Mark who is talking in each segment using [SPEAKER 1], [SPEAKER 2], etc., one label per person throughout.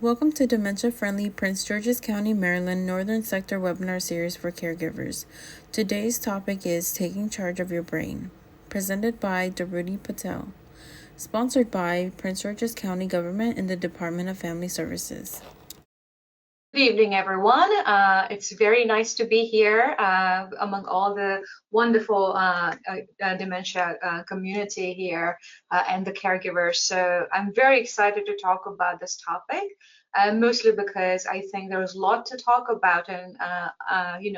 [SPEAKER 1] Welcome to Dementia Friendly Prince George's County, Maryland Northern Sector webinar series for caregivers. Today's topic is Taking Charge of Your Brain, presented by Dhruti Patel, sponsored by Prince George's County Government and the Department of Family Services.
[SPEAKER 2] Good evening, everyone. It's very nice to be here among all the wonderful dementia community here and the caregivers. So I'm very excited to talk about this topic, mostly because I think there's a lot to talk about and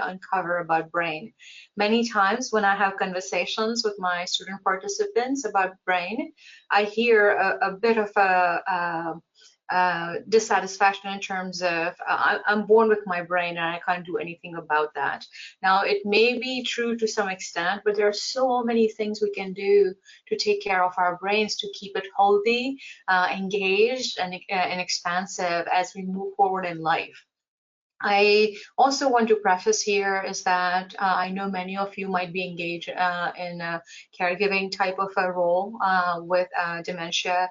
[SPEAKER 2] uncover about brain. Many times when I have conversations with my student participants about brain, I hear a bit of a dissatisfaction in terms of I'm born with my brain and I can't do anything about that. Now, it may be true to some extent, but there are so many things we can do to take care of our brains to keep it healthy, engaged, and expansive as we move forward in life. I also want to preface here is that I know many of you might be engaged in a caregiving type of a role with dementia,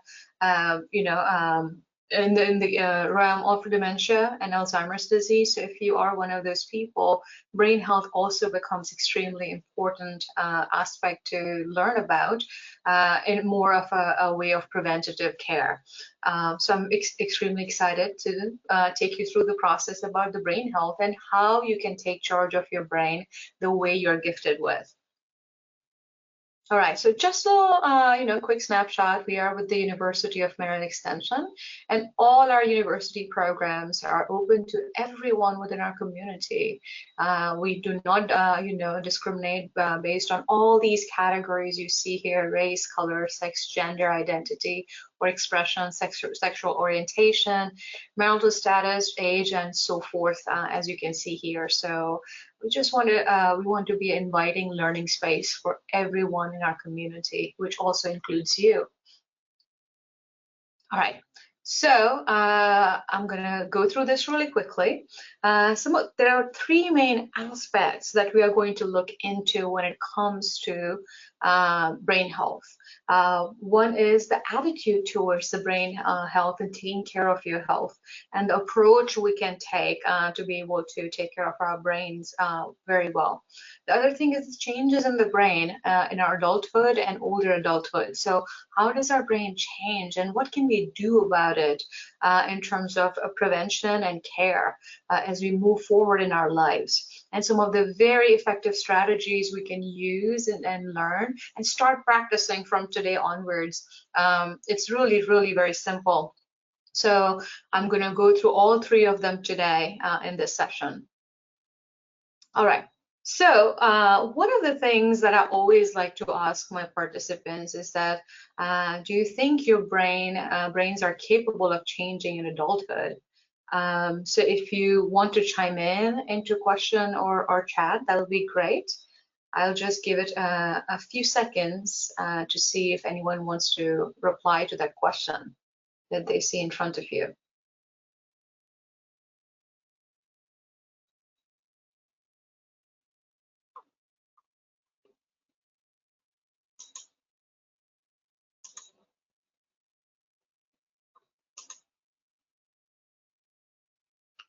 [SPEAKER 2] in the realm of dementia and Alzheimer's disease. So if you are one of those people, brain health also becomes extremely important aspect to learn about in more of a way of preventative care. So I'm extremely excited to take you through the process about the brain health and how you can take charge of your brain the way you're gifted with. All right, so just a quick snapshot. We are with the University of Maryland Extension, and all our university programs are open to everyone within our community. We do not, discriminate based on all these categories you see here: race, color, sex, gender identity, or expression, sexual orientation, marital status, age, and so forth, as you can see here. So we want to be an inviting learning space for everyone in our community, which also includes you. All right, so I'm gonna go through this really quickly. There are three main aspects that we are going to look into when it comes to brain health. One is the attitude towards the brain health and taking care of your health, and the approach we can take to be able to take care of our brains very well. The other thing is changes in the brain in our adulthood and older adulthood. So how does our brain change and what can we do about it in terms of prevention and care as we move forward in our lives? And some of the very effective strategies we can use and learn and start practicing from today onwards. It's really, really very simple. So I'm going to go through all three of them today in this session. All right. So one of the things that I always like to ask my participants is that, do you think your brains are capable of changing in adulthood? So if you want to chime in into question or chat, that would be great. I'll just give it a few seconds to see if anyone wants to reply to that question that they see in front of you.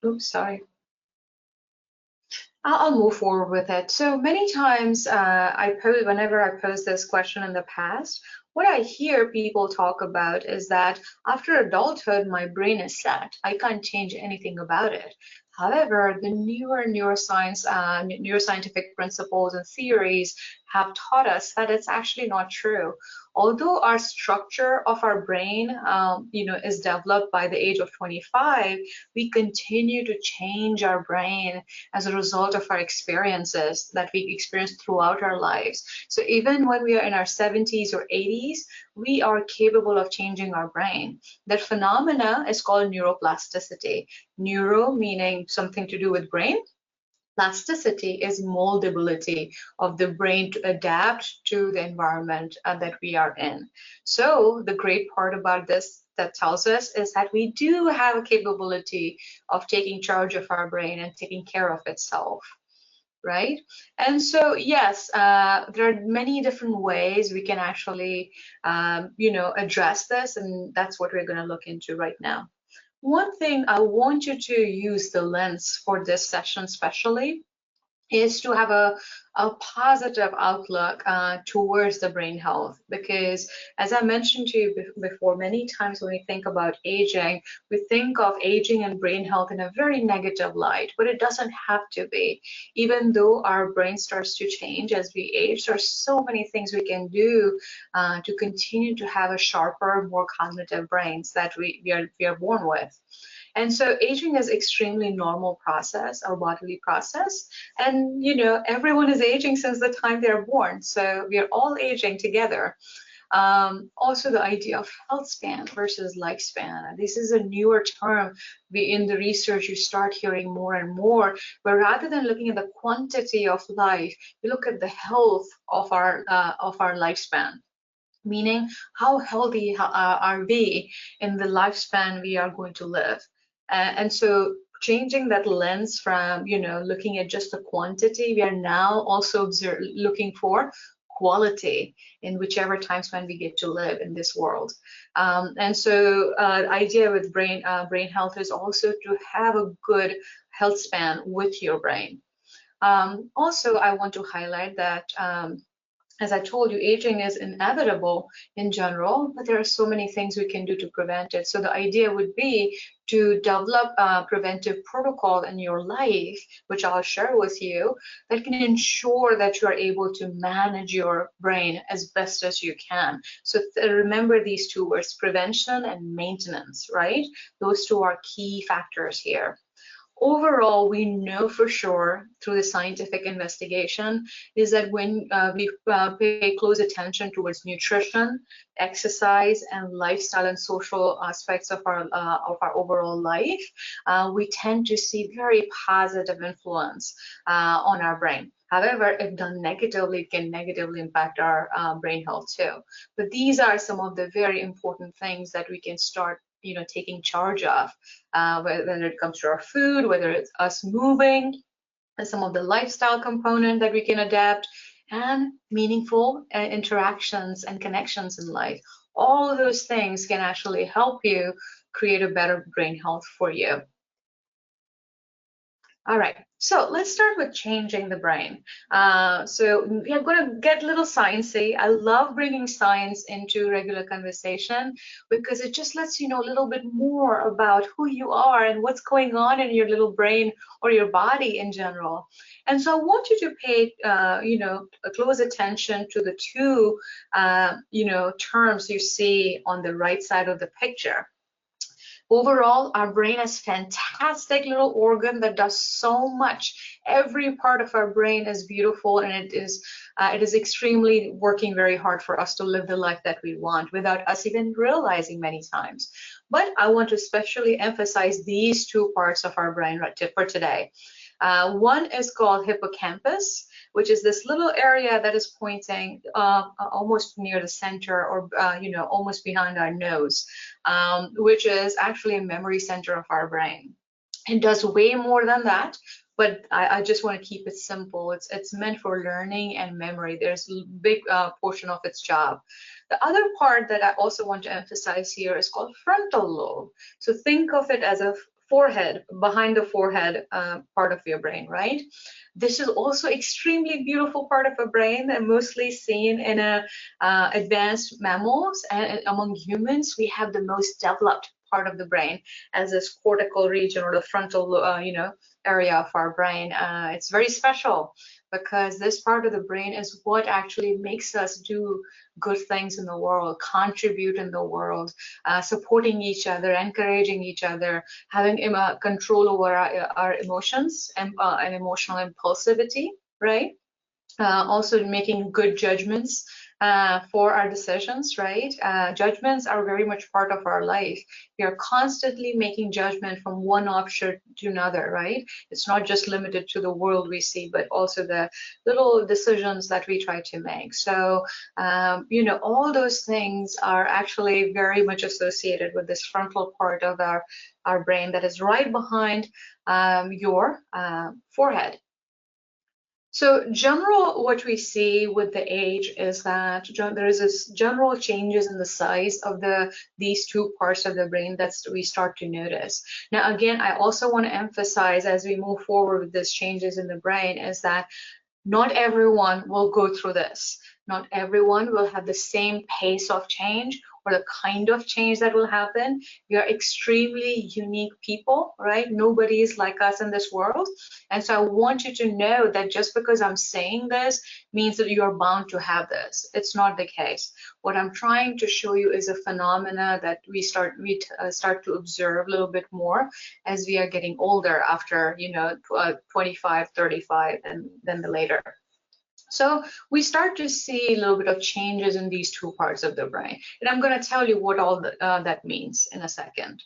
[SPEAKER 2] Oops, sorry. I'll move forward with it. So many times whenever I pose this question in the past, what I hear people talk about is that after adulthood, my brain is set. I can't change anything about it. However, the newer neuroscientific principles and theories have taught us that it's actually not true. Although our structure of our brain, is developed by the age of 25, we continue to change our brain as a result of our experiences that we experience throughout our lives. So even when we are in our 70s or 80s, we are capable of changing our brain. That phenomena is called neuroplasticity. Neuro meaning something to do with brain. Plasticity is moldability of the brain to adapt to the environment that we are in. So the great part about this that tells us is that we do have a capability of taking charge of our brain and taking care of itself, right? And so, yes, there are many different ways we can actually, address this, and that's what we're going to look into right now. one thing I want you to use the lens for this session especially is to have a positive outlook towards the brain health, because as I mentioned to you before, many times when we think about aging, we think of aging and brain health in a very negative light, but it doesn't have to be. Even though our brain starts to change as we age, there are so many things we can do to continue to have a sharper, more cognitive brains that we are born with. And so aging is extremely normal process, our bodily process. And everyone is aging since the time they're born. So we are all aging together. Also, the idea of health span versus lifespan. This is a newer term. In the research, you start hearing more and more, but rather than looking at the quantity of life, we look at the health of our lifespan. Meaning, how healthy are we in the lifespan we are going to live? And so changing that lens from looking at just the quantity, we are now also looking for quality in whichever time span we get to live in this world. And so the idea with brain health is also to have a good health span with your brain. Also, I want to highlight that as I told you, aging is inevitable in general, but there are so many things we can do to prevent it. So the idea would be to develop a preventive protocol in your life, which I'll share with you, that can ensure that you are able to manage your brain as best as you can. So remember these two words, prevention and maintenance, right? Those two are key factors here. Overall, we know for sure through the scientific investigation is that when we pay close attention towards nutrition, exercise, and lifestyle and social aspects of our overall life, we tend to see very positive influence on our brain. However, if done negatively, it can negatively impact our brain health too. But these are some of the very important things that we can start taking charge of, whether it comes to our food, whether it's us moving, and some of the lifestyle component that we can adapt, and meaningful interactions and connections in life. All of those things can actually help you create a better brain health for you. All right, so let's start with changing the brain. So we are going to get a little sciencey. I love bringing science into regular conversation because it just lets you know a little bit more about who you are and what's going on in your little brain or your body in general. And so I want you to pay, close attention to the two, terms you see on the right side of the picture. Overall, our brain is a fantastic little organ that does so much. Every part of our brain is beautiful, and it is extremely working very hard for us to live the life that we want without us even realizing many times. But I want to especially emphasize these two parts of our brain for today. One is called hippocampus, which is this little area that is pointing almost near the center, or almost behind our nose, which is actually a memory center of our brain. It does way more than that, but I just want to keep it simple. It's meant for learning and memory. There's a big portion of its job. The other part that I also want to emphasize here is called frontal lobe. So think of it as a forehead, behind the forehead part of your brain, right? This is also extremely beautiful part of a brain and mostly seen in advanced mammals, and among humans, we have the most developed part of the brain as this cortical region, or the frontal, area of our brain. It's very special because this part of the brain is what actually makes us do good things in the world, contribute in the world, supporting each other, encouraging each other, having control over our emotions and emotional impulsivity, right? Also making good judgments for our decisions, right? Judgments are very much part of our life. We are constantly making judgment from one option to another, right? It's not just limited to the world we see, but also the little decisions that we try to make. So, all those things are actually very much associated with this frontal part of our brain that is right behind your forehead. So general, what we see with the age is that there is this general changes in the size of these two parts of the brain that we start to notice. Now, again, I also want to emphasize as we move forward with these changes in the brain is that not everyone will go through this. Not everyone will have the same pace of change or the kind of change that will happen. We are extremely unique people, right? Nobody is like us in this world. And so I want you to know that just because I'm saying this means that you are bound to have this. It's not the case. What I'm trying to show you is a phenomena that we start to observe a little bit more as we are getting older after, 25, 35, and then the later. So we start to see a little bit of changes in these two parts of the brain. And I'm going to tell you what all that means in a second.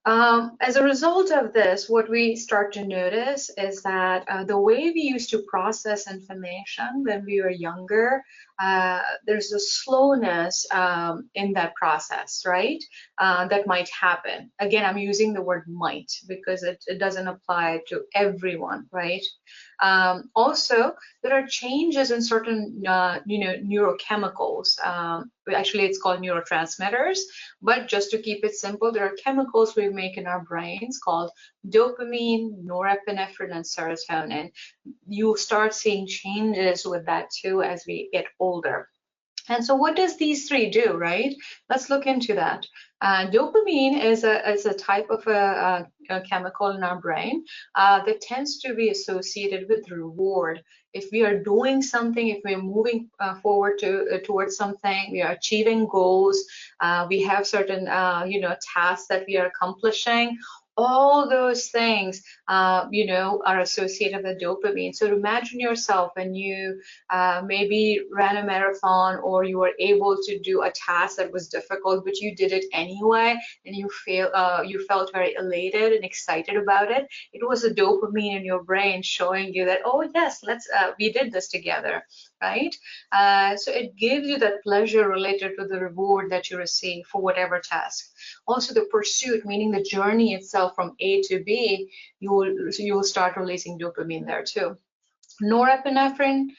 [SPEAKER 2] As a result of this, what we start to notice is that the way we used to process information when we were younger, there's a slowness in that process, right? That might happen. Again, I'm using the word might because it doesn't apply to everyone, right? Also, there are changes in certain, neurochemicals. Actually, it's called neurotransmitters. But just to keep it simple, there are chemicals we make in our brains called dopamine, norepinephrine, and serotonin. You start seeing changes with that too as we get older. And so what does these three do, right? Let's look into that. Dopamine is a type of a chemical in our brain that tends to be associated with reward. If we are doing something, if we're moving forward towards something, we are achieving goals, we have certain tasks that we are accomplishing, all those things are associated with dopamine. So imagine yourself when you maybe ran a marathon, or you were able to do a task that was difficult, but you did it anyway, and you felt very elated and excited about it. It was the dopamine in your brain showing you that, oh yes, we did this together, right? So it gives you that pleasure related to the reward that you receive for whatever task. Also, the pursuit, meaning the journey itself from A to B, you will start releasing dopamine there too. Norepinephrine,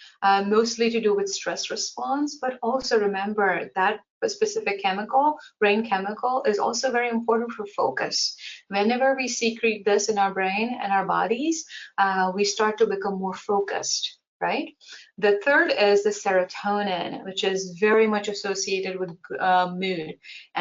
[SPEAKER 2] mostly to do with stress response, but also remember that specific chemical, brain chemical, is also very important for focus. Whenever we secrete this in our brain and our bodies, we start to become more focused, right? The third is the serotonin, which is very much associated with mood,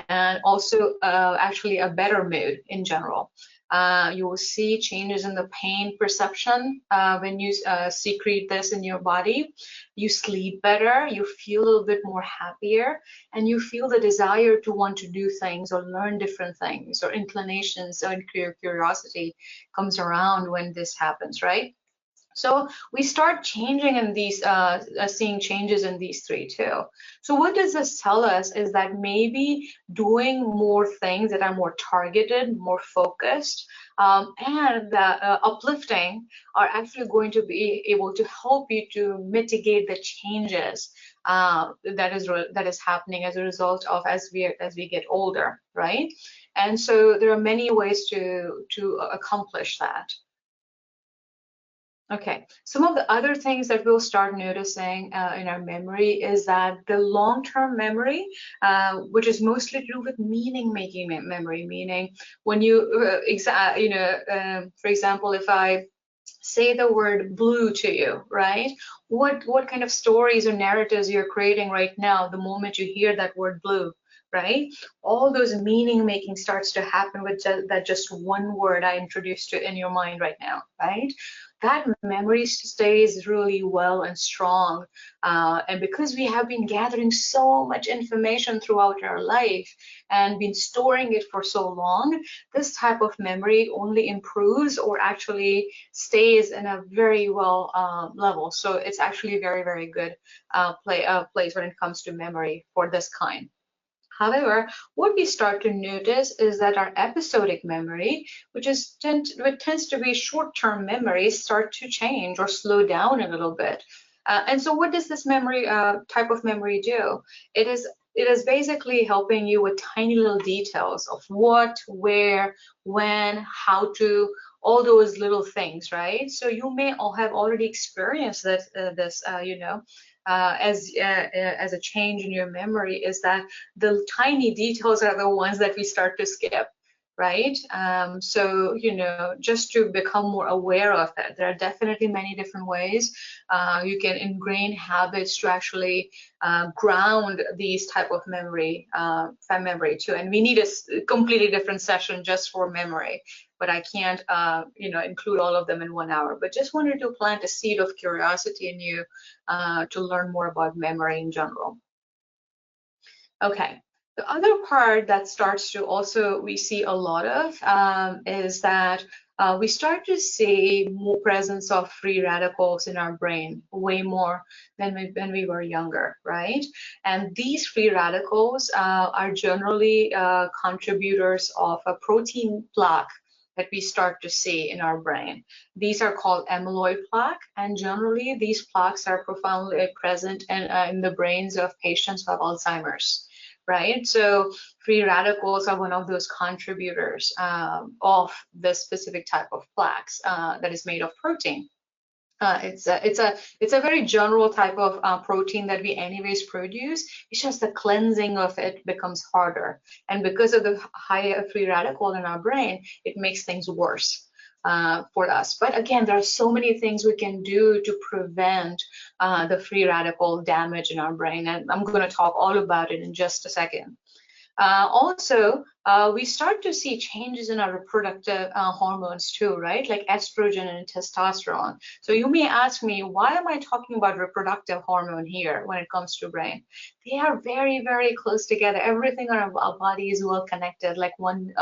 [SPEAKER 2] and also actually a better mood in general. You will see changes in the pain perception when you secrete this in your body. You sleep better, you feel a little bit more happier, and you feel the desire to want to do things or learn different things, or inclinations or curiosity comes around when this happens, right? So we start changing in these, seeing changes in these three too. So what does this tell us is that maybe doing more things that are more targeted, more focused, and uplifting are actually going to be able to help you to mitigate the changes that is happening as a result of as we get older, right? And so there are many ways to accomplish that. Okay, some of the other things that we'll start noticing in our memory is that the long-term memory, which is mostly to do with meaning-making memory, meaning when you, for example, if I say the word blue to you, right? What kind of stories or narratives you're creating right now the moment you hear that word blue, right? All those meaning making starts to happen with that just one word I introduced to in your mind right now, right? That memory stays really well and strong. And because we have been gathering so much information throughout our life and been storing it for so long, this type of memory only improves or actually stays in a very well level. So it's actually a very, very good place when it comes to memory for this kind. However, what we start to notice is that our episodic memory, which tends to be short-term memories, start to change or slow down a little bit. And so what does this memory type of memory do? It it is basically helping you with tiny little details of what, where, when, how to, all those little things, right? So you may all have already experienced that as a change in your memory, is that the tiny details are the ones that we start to skip, right? So, just to become more aware of it, there are definitely many different ways you can ingrain habits to actually ground these type of memory too. And we need a completely different session just for memory, but I can't, include all of them in 1 hour. But just wanted to plant a seed of curiosity in you to learn more about memory in general. Okay. The other part that starts to also we see a lot of is that we start to see more presence of free radicals in our brain, way more than when we were younger, right? And these free radicals are generally contributors of a protein plaque that we start to see in our brain. These are called amyloid plaque, and generally these plaques are profoundly present in the brains of patients who have Alzheimer's. Right, so free radicals are one of those contributors of this specific type of plaques that is made of protein. It's a very general type of protein that we anyways produce. It's just the cleansing of it becomes harder, and because of the high free radical in our brain, it makes things worse for us. But again, there are so many things we can do to prevent the free radical damage in our brain, and I'm going to talk all about it in just a second. Also, we start to see changes in our reproductive hormones too, right? Like estrogen and testosterone. So you may ask me, why am I talking about reproductive hormone here when it comes to brain? They are very, very close together. Everything in our body is well connected, like one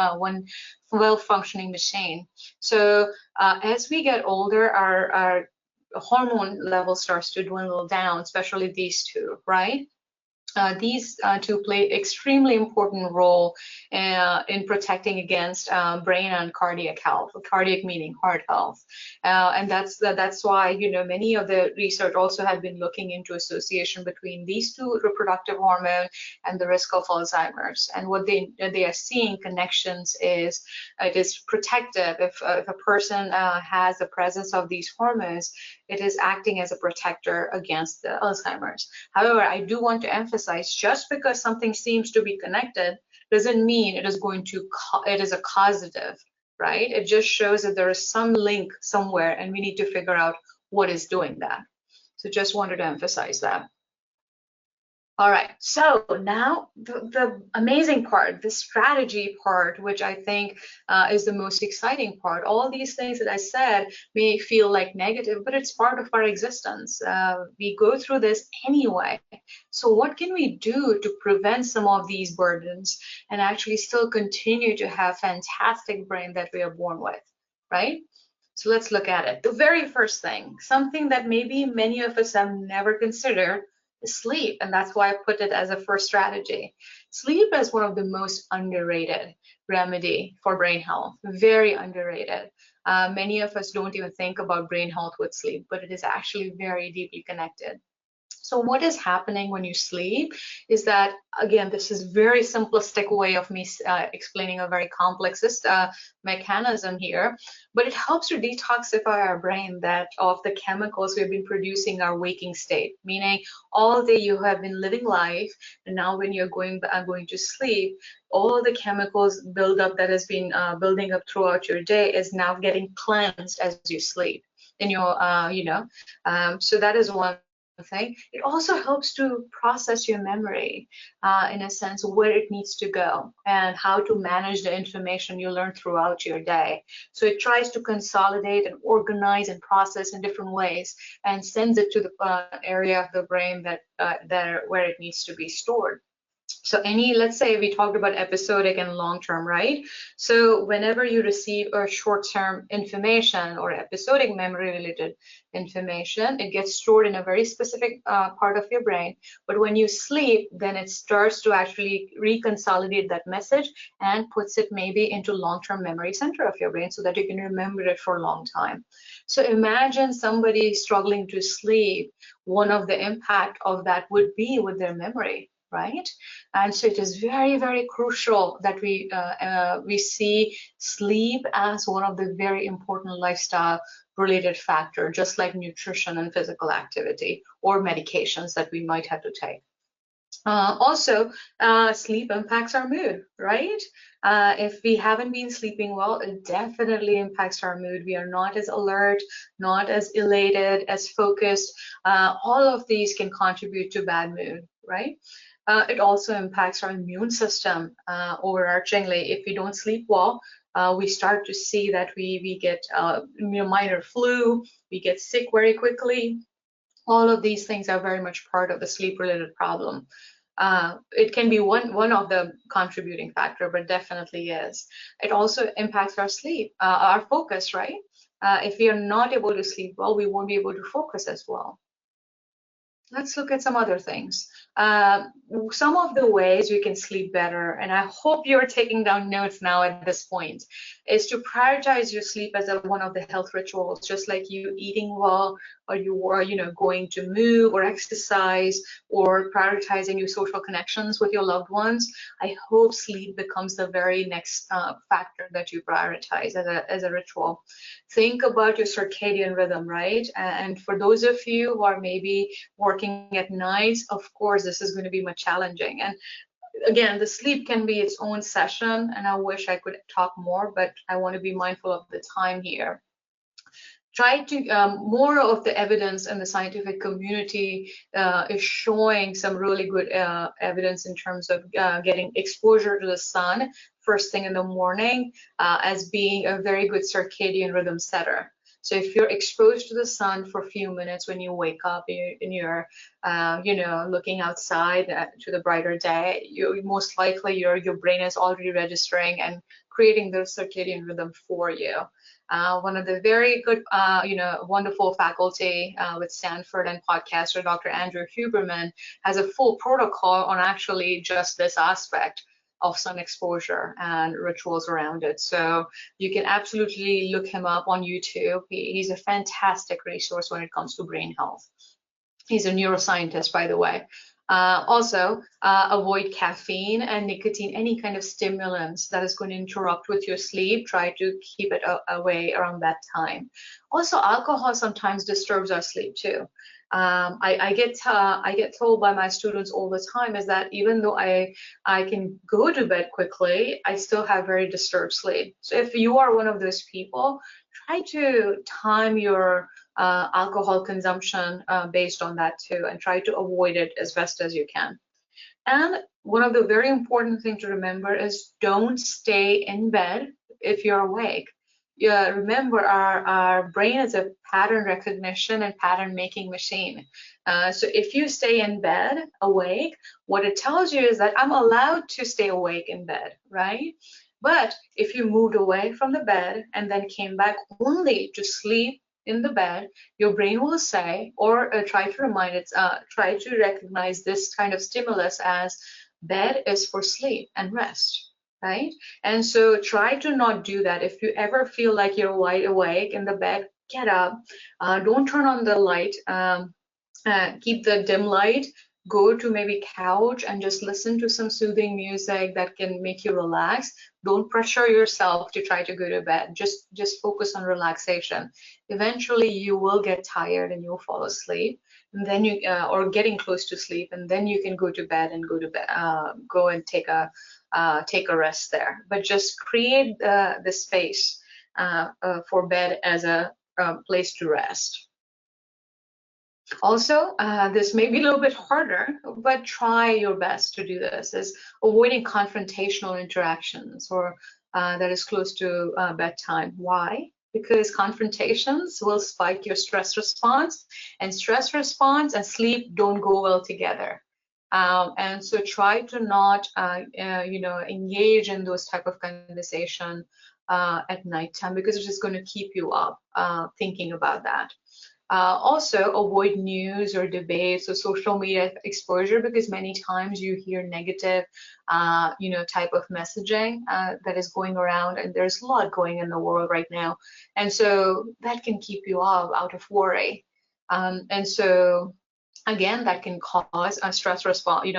[SPEAKER 2] well-functioning machine. So as we get older, our hormone level starts to dwindle down, especially these two, right? These two play extremely important role in protecting against brain and cardiac health, cardiac meaning heart health. And that's why, many of the research also have been looking into association between these two reproductive hormone and the risk of Alzheimer's. And what they are seeing connections is it is protective. If a person has the presence of these hormones, it is acting as a protector against the Alzheimer's. However, I do want to emphasize, just because something seems to be connected doesn't mean it is a causative, right? It just shows that there is some link somewhere, and we need to figure out what is doing that. So just wanted to emphasize that. All right, so now the amazing part, the strategy part, which I think is the most exciting part. All these things that I said may feel like negative, but it's part of our existence. We go through this anyway. So what can we do to prevent some of these burdens and actually still continue to have fantastic brain that we are born with, right? So let's look at it. The very first thing, something that maybe many of us have never considered, is sleep, and that's why I put it as a first strategy. Sleep is one of the most underrated remedy for brain health, very underrated. Many of us don't even think about brain health with sleep, but it is actually very deeply connected. So what is happening when you sleep is that, again, this is very simplistic way of me explaining a very complex mechanism here, but it helps to detoxify our brain of the chemicals we've been producing in our waking state, meaning all day you have been living life, and now when you're going to sleep, all the chemicals buildup that has been building up throughout your day is now getting cleansed as you sleep. And so that is one thing. It also helps to process your memory in a sense where it needs to go and how to manage the information you learn throughout your day. So it tries to consolidate and organize and process in different ways and sends it to the area of the brain where it needs to be stored. So let's say we talked about episodic and long-term, right? So whenever you receive a short-term information or episodic memory-related information, it gets stored in a very specific part of your brain. But when you sleep, then it starts to actually reconsolidate that message and puts it maybe into long-term memory center of your brain so that you can remember it for a long time. So imagine somebody struggling to sleep. One of the impact of that would be with their memory. right? And so it is very, very crucial that we see sleep as one of the very important lifestyle related factor, just like nutrition and physical activity or medications that we might have to take. Also, sleep impacts our mood, right? If we haven't been sleeping well, it definitely impacts our mood. We are not as alert, not as elated, as focused. All of these can contribute to bad mood, right? It also impacts our immune system overarchingly. If we don't sleep well, we start to see that we get minor flu, we get sick very quickly. All of these things are very much part of the sleep-related problem. It can be one of the contributing factor, but definitely is. It also impacts our sleep, our focus, right? If we are not able to sleep well, we won't be able to focus as well. Let's look at some other things. Some of the ways we can sleep better, and I hope you're taking down notes now at this point, is to prioritize your sleep as one of the health rituals, just like you eating well, or you are, going to move or exercise, or prioritizing your social connections with your loved ones. I hope sleep becomes the very next factor that you prioritize as a ritual. Think about your circadian rhythm, right? And for those of you who are maybe working at nights, of course, this is going to be much challenging. And again, the sleep can be its own session, and I wish I could talk more, but I want to be mindful of the time here. Try to, more of the evidence in the scientific community is showing some really good evidence in terms of getting exposure to the sun first thing in the morning as being a very good circadian rhythm setter. So if you're exposed to the sun for a few minutes when you wake up and you're, looking outside to the brighter day, most likely your brain is already registering and creating the circadian rhythm for you. One of the very good, wonderful faculty with Stanford and podcaster, Dr. Andrew Huberman, has a full protocol on actually just this aspect of sun exposure and rituals around it. So you can absolutely look him up on YouTube. He's a fantastic resource when it comes to brain health. He's a neuroscientist, by the way. Also, avoid caffeine and nicotine, any kind of stimulants that is going to interrupt with your sleep. Try to keep it away around that time. Also, alcohol sometimes disturbs our sleep too. I get told by my students all the time is that even though I can go to bed quickly, I still have very disturbed sleep. So if you are one of those people, try to time your alcohol consumption based on that too, and try to avoid it as best as you can. And one of the very important things to remember is don't stay in bed if you're awake. Yeah, remember our brain is a pattern recognition and pattern making machine. So if you stay in bed awake, what it tells you is that I'm allowed to stay awake in bed, right? But if you moved away from the bed and then came back only to sleep in the bed, your brain will say, or try to recognize this kind of stimulus as bed is for sleep and rest, right? And so try to not do that. If you ever feel like you're wide awake in the bed, get up. Don't turn on the light. Keep the dim light. Go to maybe couch and just listen to some soothing music that can make you relax. Don't pressure yourself to try to go to bed. Just focus on relaxation. Eventually, you will get tired and you'll fall asleep, and then or getting close to sleep, and then you can go to bed and go and take a rest there. But just create the space for bed as a place to rest. Also, this may be a little bit harder, but try your best to do this, is avoiding confrontational interactions or that is close to bedtime. Why? Because confrontations will spike your stress response, and stress response and sleep don't go well together. And so try to not, engage in those type of conversation at nighttime, because it's just going to keep you up thinking about that. Also, avoid news or debates or social media exposure, because many times you hear negative, type of messaging that is going around, and there's a lot going in the world right now, and so that can keep you out of worry. And so Again, that can cause a stress response,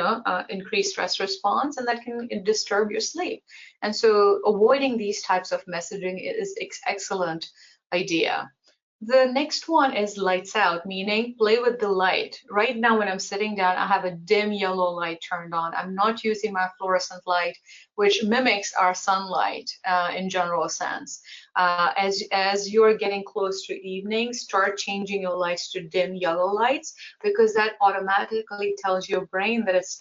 [SPEAKER 2] increased stress response, and that can disturb your sleep. And so avoiding these types of messaging is excellent idea. The next one is lights out, meaning play with the light. Right now, when I'm sitting down, I have a dim yellow light turned on. I'm not using my fluorescent light, which mimics our sunlight in general sense. As you're getting close to evening, start changing your lights to dim yellow lights, because that automatically tells your brain that it's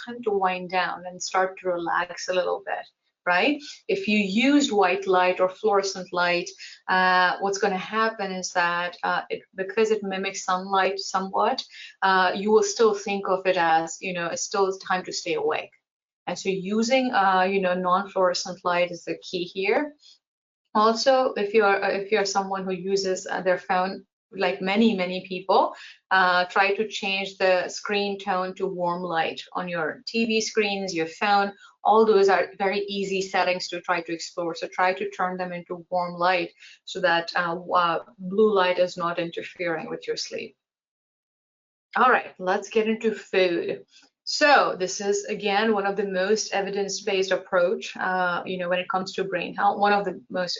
[SPEAKER 2] time to wind down and start to relax a little bit. Right? If you use white light or fluorescent light, what's going to happen is that because it mimics sunlight somewhat, you will still think of it as, it's still time to stay awake. And so using, non-fluorescent light is the key here. Also, if you're someone who uses their phone, like many people, try to change the screen tone to warm light on your TV screens, your phone. All those are very easy settings to try to explore. So try to turn them into warm light so that blue light is not interfering with your sleep. All right, let's get into food. So this is, again, one of the most evidence-based approach, when it comes to brain health, one of the most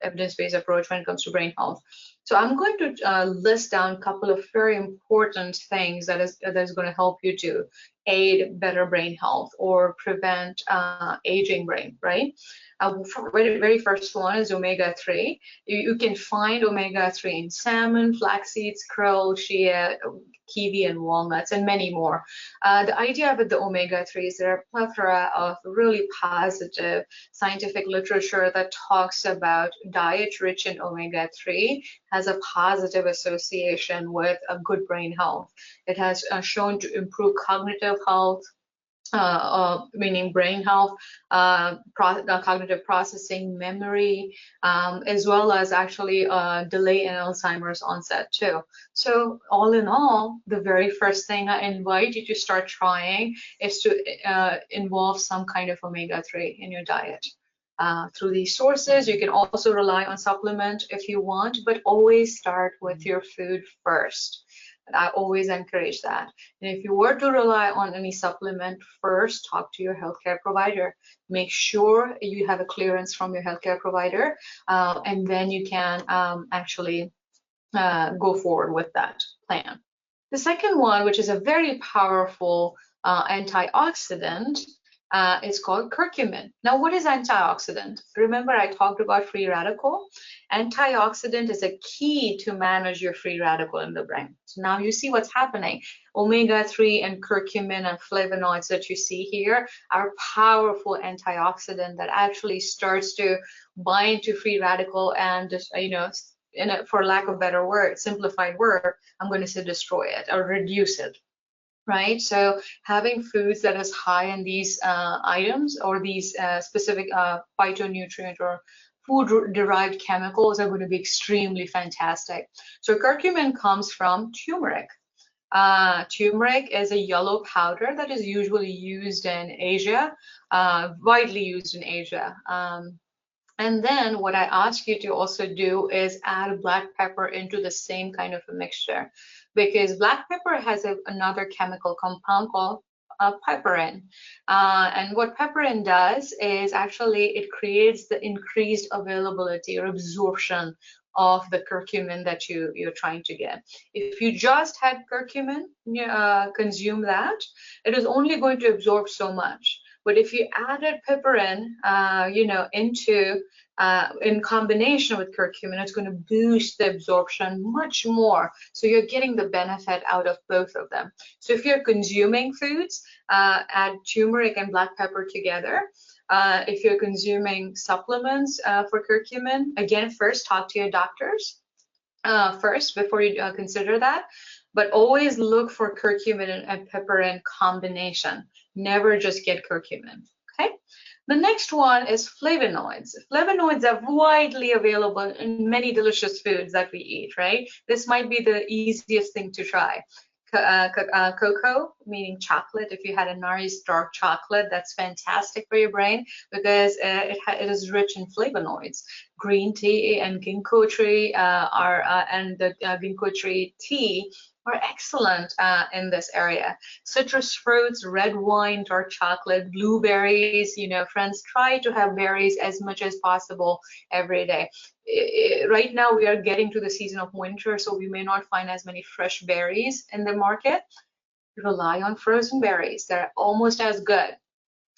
[SPEAKER 2] evidence-based approach when it comes to brain health. So I'm going to list down a couple of very important things that is going to help you to aid better brain health or prevent aging brain, right? Very first one is omega-3. You can find omega-3 in salmon, flax seeds, krill, chia, kiwi, and walnuts, and many more. The idea with the omega-3 is there are a plethora of really positive scientific literature that talks about diet rich in omega-3 has a positive association with a good brain health. It has shown to improve cognitive health, meaning brain health, cognitive processing, memory, as well as actually delay in Alzheimer's onset too. So all in all, the very first thing I invite you to start trying is to involve some kind of omega-3 in your diet. Through these sources, you can also rely on supplement if you want, but always start with your food first. I always encourage that. And if you were to rely on any supplement, first talk to your healthcare provider. Make sure you have a clearance from your healthcare provider, and then you can actually go forward with that plan. The second one, which is a very powerful antioxidant, is called curcumin. Now, what is antioxidant? Remember, I talked about free radical. Antioxidant is a key to manage your free radical in the brain. So now you see what's happening. Omega-3 and curcumin and flavonoids that you see here are powerful antioxidant that actually starts to bind to free radical and, for lack of better word, simplified word, I'm going to say destroy it or reduce it. Right, so having foods that is high in these items or these specific phytonutrient or food-derived chemicals are going to be extremely fantastic. So curcumin comes from turmeric. Turmeric is a yellow powder that is usually used in Asia, widely used in Asia. And then what I ask you to also do is add black pepper into the same kind of a mixture, because black pepper has another chemical compound called piperin. And what piperin does is actually it creates the increased availability or absorption of the curcumin that you're trying to get. If you just had curcumin, consume that, it is only going to absorb so much. But if you added piperin, in combination with curcumin, it's going to boost the absorption much more. So you're getting the benefit out of both of them. So if you're consuming foods, add turmeric and black pepper together. If you're consuming supplements for curcumin, again, first talk to your doctors first before you consider that. But always look for curcumin and piperin combination. Never just get curcumin, okay? The next one is flavonoids. Flavonoids are widely available in many delicious foods that we eat, right? This might be the easiest thing to try. Cocoa, meaning chocolate. If you had a nice dark chocolate, that's fantastic for your brain because it is rich in flavonoids. Green tea and ginkgo tree and the ginkgo tree tea are excellent in this area. Citrus fruits, red wine, dark chocolate, blueberries, friends, try to have berries as much as possible every day. Right now we are getting to the season of winter, so we may not find as many fresh berries in the market. Rely on frozen berries. They're almost as good.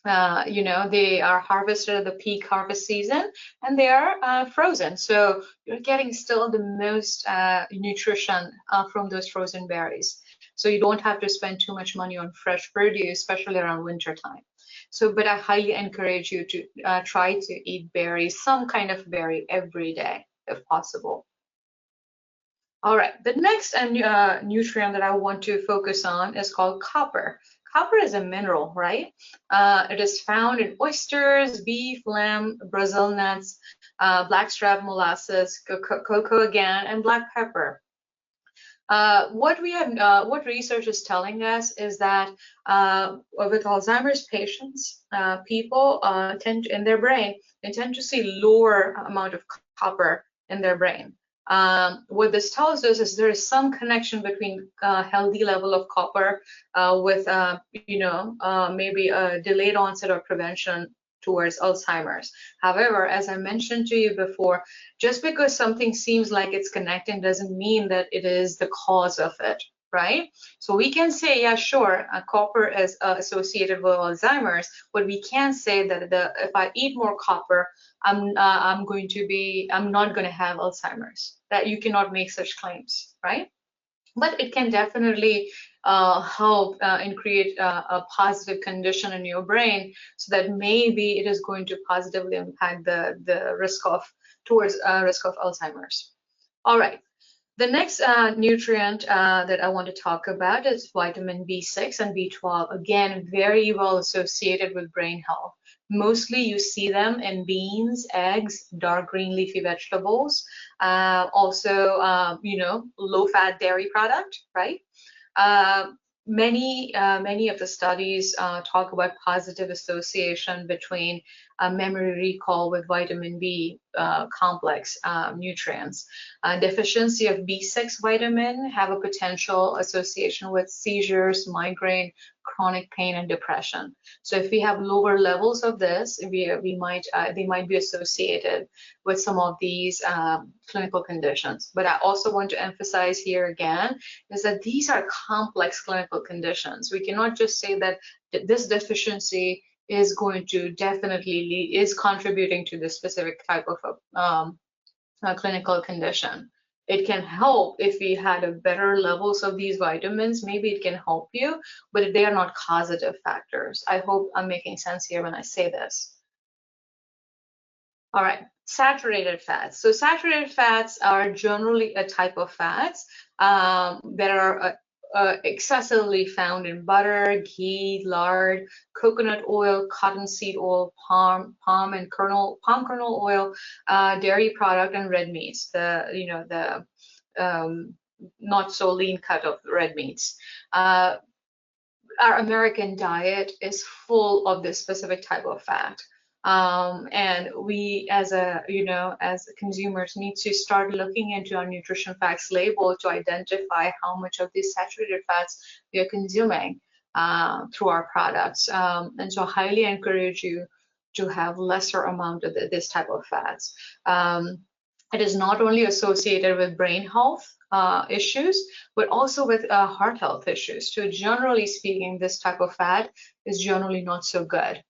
[SPEAKER 2] They are harvested at the peak harvest season and they are frozen. So you're getting still the most nutrition from those frozen berries. So you don't have to spend too much money on fresh produce, especially around winter time. So, but I highly encourage you to try to eat berries, some kind of berry every day if possible. All right, the next nutrient that I want to focus on is called copper. Copper is a mineral, right? It is found in oysters, beef, lamb, Brazil nuts, blackstrap molasses, cocoa again, and black pepper. What research is telling us is that with Alzheimer's patients, people in their brain, they tend to see lower amount of copper in their brain. What this tells us is there is some connection between healthy level of copper with maybe a delayed onset or prevention towards Alzheimer's. However, as I mentioned to you before, just because something seems like it's connecting doesn't mean that it is the cause of it, right? So we can say, yeah, sure, copper is associated with Alzheimer's, but we can say that if I eat more copper, I'm not going to have Alzheimer's. That you cannot make such claims, right? But it can definitely help and create a positive condition in your brain, so that maybe it is going to positively impact the risk of Alzheimer's. All right. The next nutrient that I want to talk about is vitamin B6 and B12. Again, very well associated with brain health. Mostly you see them in beans, eggs, dark green leafy vegetables, also, low-fat dairy product, right? Many of the studies talk about positive association between memory recall with vitamin B complex nutrients. Deficiency of B6 vitamin have a potential association with seizures, migraine, chronic pain, and depression. So if we have lower levels of this, they might be associated with some of these clinical conditions. But I also want to emphasize here again is that these are complex clinical conditions. We cannot just say that this deficiency is going to is contributing to this specific type of clinical condition. It can help if we had a better levels of these vitamins. Maybe it can help you, but they are not causative factors. I hope I'm making sense here when I say this. All right, saturated fats. So saturated fats are generally a type of fats that are excessively found in butter, ghee, lard, coconut oil, cottonseed oil, palm kernel oil, dairy product, and red meats. The not so lean cut of red meats. Our American diet is full of this specific type of fat. And we as consumers need to start looking into our nutrition facts label to identify how much of these saturated fats we are consuming through our products. And so I highly encourage you to have lesser amount of this type of fats. It is not only associated with brain health issues, but also with heart health issues. So generally speaking, this type of fat is generally not so good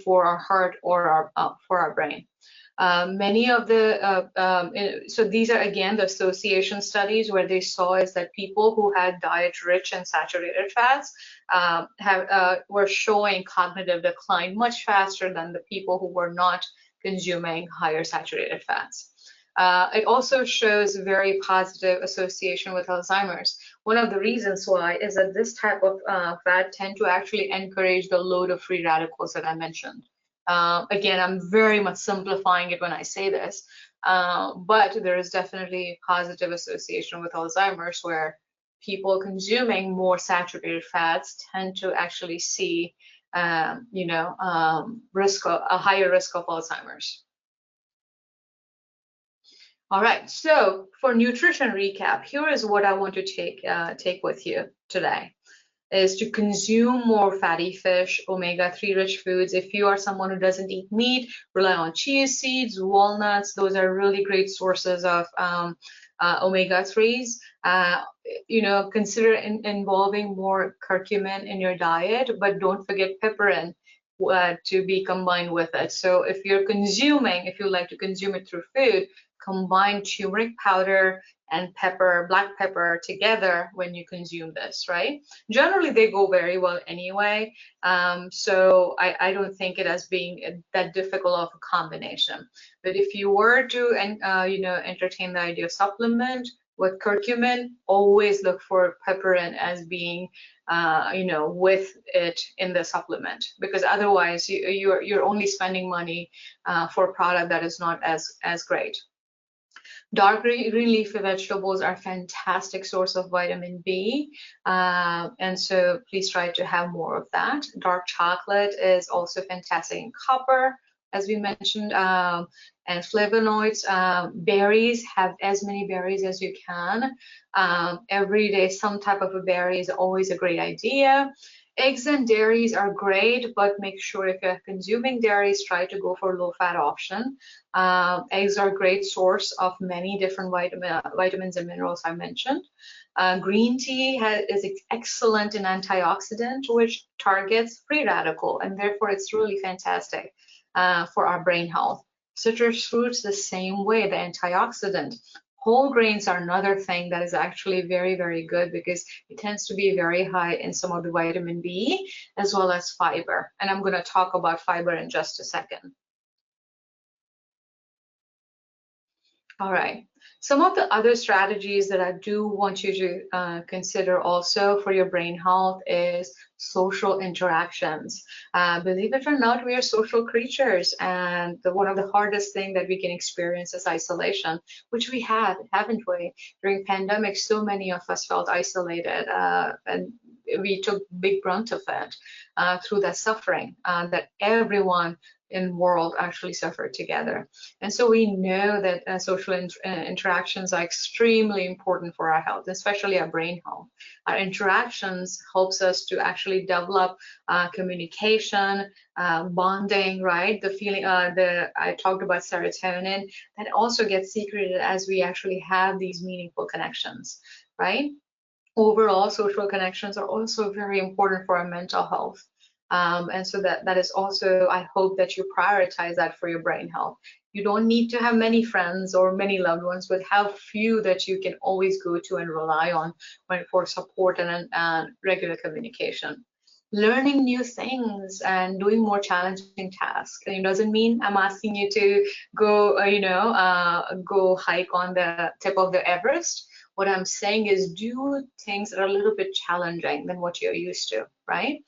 [SPEAKER 2] for our heart or for our brain. Many of the, so these are again the association studies where they saw is that people who had diet rich in saturated fats were showing cognitive decline much faster than the people who were not consuming higher saturated fats. It also shows very positive association with Alzheimer's. One of the reasons why is that this type of fat tend to actually encourage the load of free radicals that I mentioned. Again, I'm very much simplifying it when I say this, but there is definitely a positive association with Alzheimer's where people consuming more saturated fats tend to actually see, a higher risk of Alzheimer's. All right, so for nutrition recap, here is what I want to take with you today, is to consume more fatty fish, omega-3 rich foods. If you are someone who doesn't eat meat, rely on chia seeds, walnuts. Those are really great sources of omega-3s. Consider involving more curcumin in your diet, but don't forget pepperin to be combined with it. So if you like to consume it through food, combine turmeric powder and black pepper together when you consume this, right? Generally, they go very well anyway. So I don't think it as being that difficult of a combination. But if you were to, entertain the idea of supplement with curcumin, always look for pepperin as being, with it in the supplement, because otherwise you're only spending money for a product that is not as great. Dark green leafy vegetables are a fantastic source of vitamin B, and so please try to have more of that. Dark chocolate is also fantastic in copper, as we mentioned, and flavonoids. Berries, have as many berries as you can. Every day, some type of a berry is always a great idea. Eggs and dairies are great, but make sure if you're consuming dairies, try to go for low-fat option. Eggs are a great source of many different vitamins and minerals I mentioned. Green tea is excellent in antioxidant, which targets free radical, and therefore it's really fantastic for our brain health. Citrus fruits, the same way, the antioxidant. Whole grains are another thing that is actually very, very good because it tends to be very high in some of the vitamin B as well as fiber. And I'm going to talk about fiber in just a second. All right. Some of the other strategies that I do want you to consider also for your brain health is social interactions. Believe it or not, we are social creatures, and one of the hardest things that we can experience is isolation, which we have, haven't we? During pandemic, so many of us felt isolated, and we took big brunt of it through that suffering that everyone in the world actually suffered together. And so we know that social interactions are extremely important for our health, especially our brain health. Our interactions helps us to actually develop communication, bonding, right? The feeling, I talked about serotonin, that also gets secreted as we actually have these meaningful connections, right? Overall, social connections are also very important for our mental health. And so that is also, I hope that you prioritize that for your brain health. You don't need to have many friends or many loved ones, but have few that you can always go to and rely on for support and regular communication. Learning new things and doing more challenging tasks. It doesn't mean I'm asking you to go, go hike on the tip of the Everest. What I'm saying is do things that are a little bit challenging than what you're used to, right?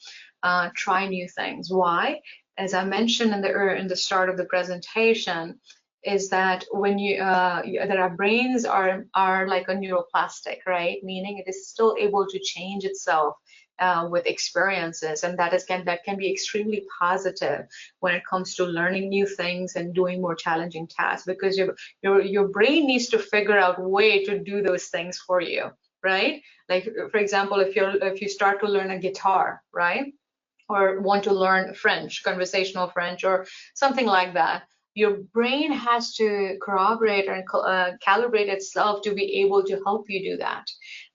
[SPEAKER 2] Try new things. Why? As I mentioned in the start of the presentation, is that when that our brains are like a neuroplastic, right? Meaning it is still able to change itself with experiences, and that can be extremely positive when it comes to learning new things and doing more challenging tasks, because your brain needs to figure out a way to do those things for you, right? Like for example, if you start to learn a guitar, right? Or want to learn French, conversational French, or something like that, your brain has to corroborate and calibrate itself to be able to help you do that.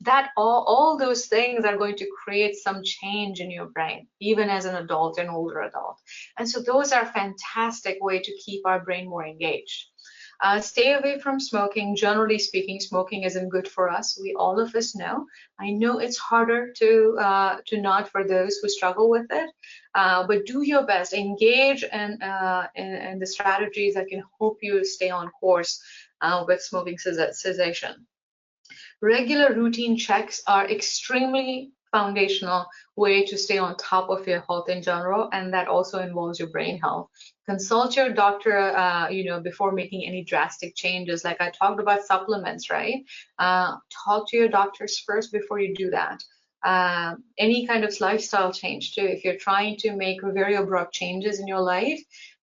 [SPEAKER 2] That all those things are going to create some change in your brain, even as an adult, an older adult. And so those are fantastic way to keep our brain more engaged. Stay away from smoking. Generally speaking, smoking isn't good for us. All of us know. I know it's harder to not for those who struggle with it, but do your best. Engage in the strategies that can help you stay on course with smoking cessation. Regular routine checks are extremely foundational way to stay on top of your health in general, and that also involves your brain health. Consult your doctor, before making any drastic changes. Like I talked about supplements, right? Talk to your doctors first before you do that. Any kind of lifestyle change too. If you're trying to make very abrupt changes in your life,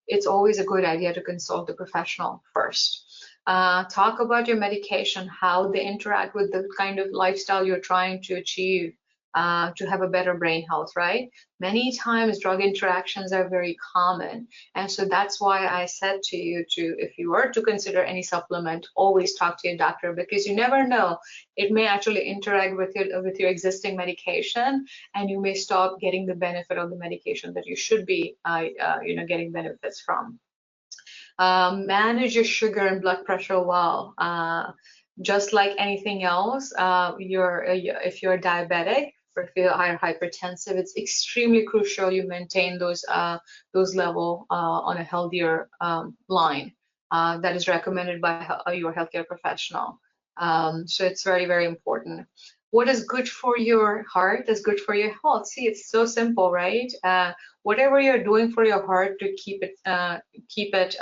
[SPEAKER 2] it's always a good idea to consult a professional first. Talk about your medication, how they interact with the kind of lifestyle you're trying to achieve to have a better brain health, right? Many times drug interactions are very common. And so that's why I said to you if you were to consider any supplement, always talk to your doctor, because you never know. It may actually interact with your existing medication, and you may stop getting the benefit of the medication that you should be getting benefits from. Manage your sugar and blood pressure well. Just like anything else, if you're diabetic or if you're hypertensive, it's extremely crucial you maintain those level on a healthier line that is recommended by your healthcare professional. So it's very, very important. What is good for your heart is good for your health. See, it's so simple, right? Whatever you're doing for your heart to keep it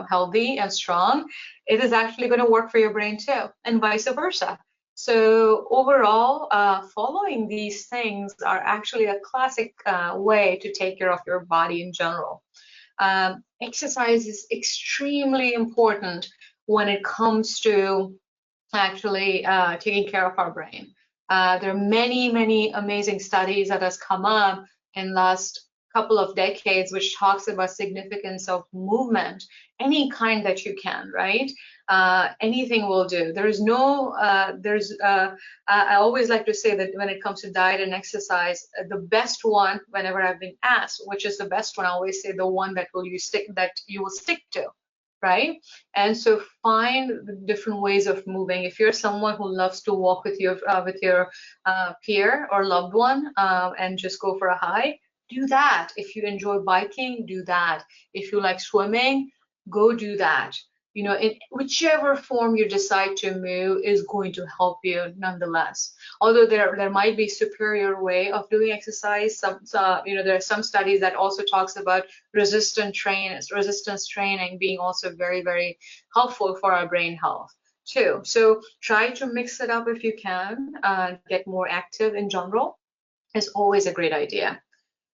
[SPEAKER 2] healthy and strong, it is actually going to work for your brain too, and vice versa. So overall, following these things are actually a classic way to take care of your body in general. Exercise is extremely important when it comes to actually taking care of our brain. There are many, many amazing studies that has come up in last couple of decades, which talks about significance of movement, any kind that you can, right? Anything will do. I always like to say that when it comes to diet and exercise, the best one, whenever I've been asked, which is the best one, I always say the one that you will stick to. Right? And so find different ways of moving. If you're someone who loves to walk with your peer or loved one and just go for a hike, do that. If you enjoy biking, do that. If you like swimming, go do that. In whichever form you decide to move is going to help you nonetheless. Although there might be superior way of doing exercise. There are some studies that also talks about resistance training being also very, very helpful for our brain health too. So try to mix it up if you can. Get more active in general is always a great idea.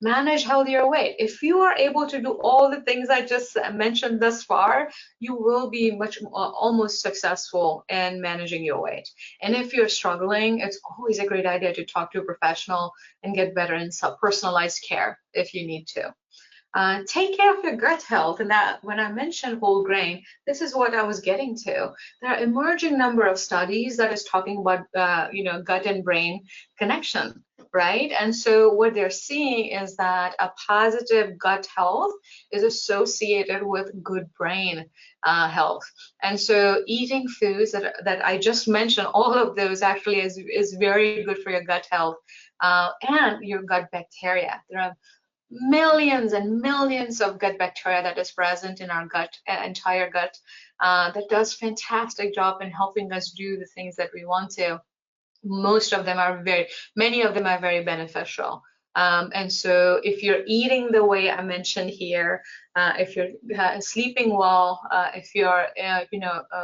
[SPEAKER 2] Manage healthier weight. If you are able to do all the things I just mentioned thus far, you will be almost successful in managing your weight. And if you're struggling, it's always a great idea to talk to a professional and get better in personalized care if you need to. Take care of your gut health, and that when I mentioned whole grain, this is what I was getting to. There are emerging number of studies that is talking about gut and brain connection, right? And so what they're seeing is that a positive gut health is associated with good brain health. And so eating foods that I just mentioned, all of those actually is very good for your gut health and your gut bacteria. There are millions and millions of gut bacteria that is present in our gut, entire gut, that does fantastic job in helping us do the things that we want to. Many of them are very beneficial. And so if you're eating the way I mentioned here, if you're sleeping well, if you're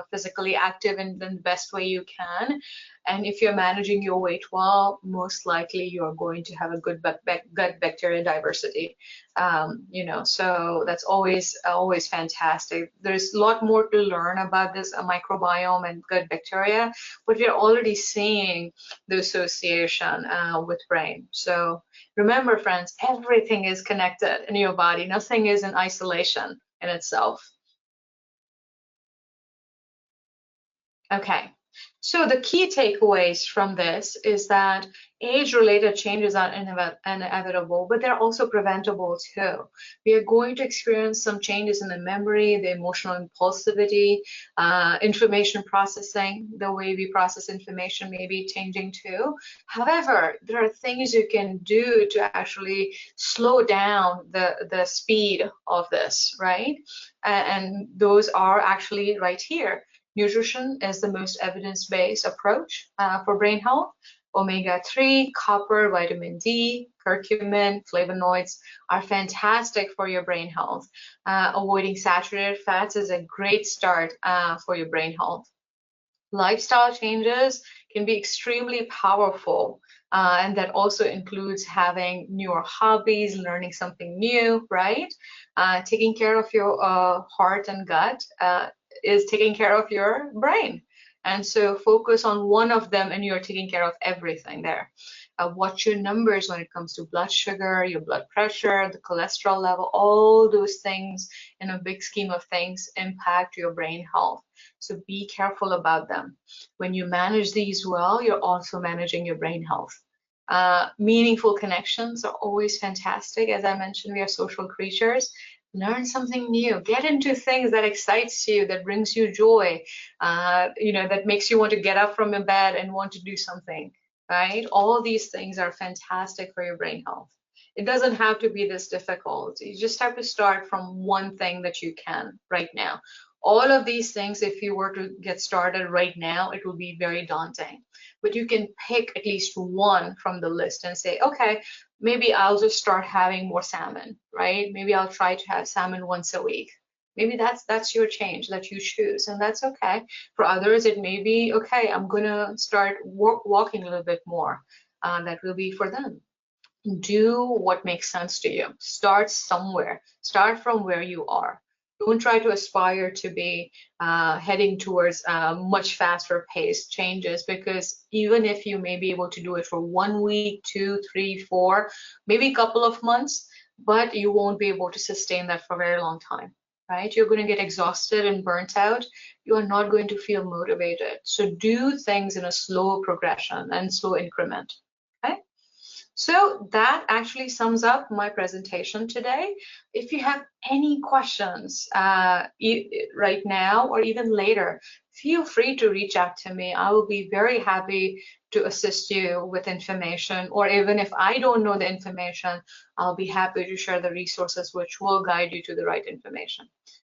[SPEAKER 2] physically active in the best way you can, and if you're managing your weight well, most likely you're going to have a good gut bacteria diversity. So that's always fantastic. There's a lot more to learn about this microbiome and gut bacteria, but we're already seeing the association with brain. So remember, friends, everything is connected in your body. Nothing is in isolation in itself. Okay. So the key takeaways from this is that age-related changes are inevitable, but they're also preventable too. We are going to experience some changes in the memory, the emotional impulsivity, information processing, the way we process information may be changing too. However, there are things you can do to actually slow down the speed of this, right? And those are actually right here. Nutrition is the most evidence-based approach for brain health. Omega-3, copper, vitamin D, curcumin, flavonoids are fantastic for your brain health. Avoiding saturated fats is a great start for your brain health. Lifestyle changes can be extremely powerful, and that also includes having newer hobbies, learning something new, right? Taking care of your heart and gut is taking care of your brain. And so focus on one of them and you're taking care of everything there. Watch your numbers when it comes to blood sugar, your blood pressure, the cholesterol level, all those things in a big scheme of things impact your brain health. So be careful about them. When you manage these well, you're also managing your brain health. Meaningful connections are always fantastic. As I mentioned, we are social creatures. Learn something new. Get into things that excites you, that brings you joy, that makes you want to get up from your bed and want to do something, right? All these things are fantastic for your brain health. It doesn't have to be this difficult. You just have to start from one thing that you can right now. All of these things, if you were to get started right now, it will be very daunting. But you can pick at least one from the list and say, okay, maybe I'll just start having more salmon, right? Maybe I'll try to have salmon once a week. Maybe that's your change that you choose, and that's okay. For others, it may be, okay, I'm gonna start walking a little bit more. That will be for them. Do what makes sense to you. Start somewhere. Start from where you are. Don't try to aspire to be heading towards much faster paced changes, because even if you may be able to do it for 1 week, 2, 3, 4, maybe a couple of months, but you won't be able to sustain that for a very long time, right? You're going to get exhausted and burnt out. You are not going to feel motivated. So do things in a slow progression and slow increment. Okay. So that actually sums up my presentation today. If you have any questions right now or even later, feel free to reach out to me. I will be very happy to assist you with information, or even if I don't know the information, I'll be happy to share the resources which will guide you to the right information.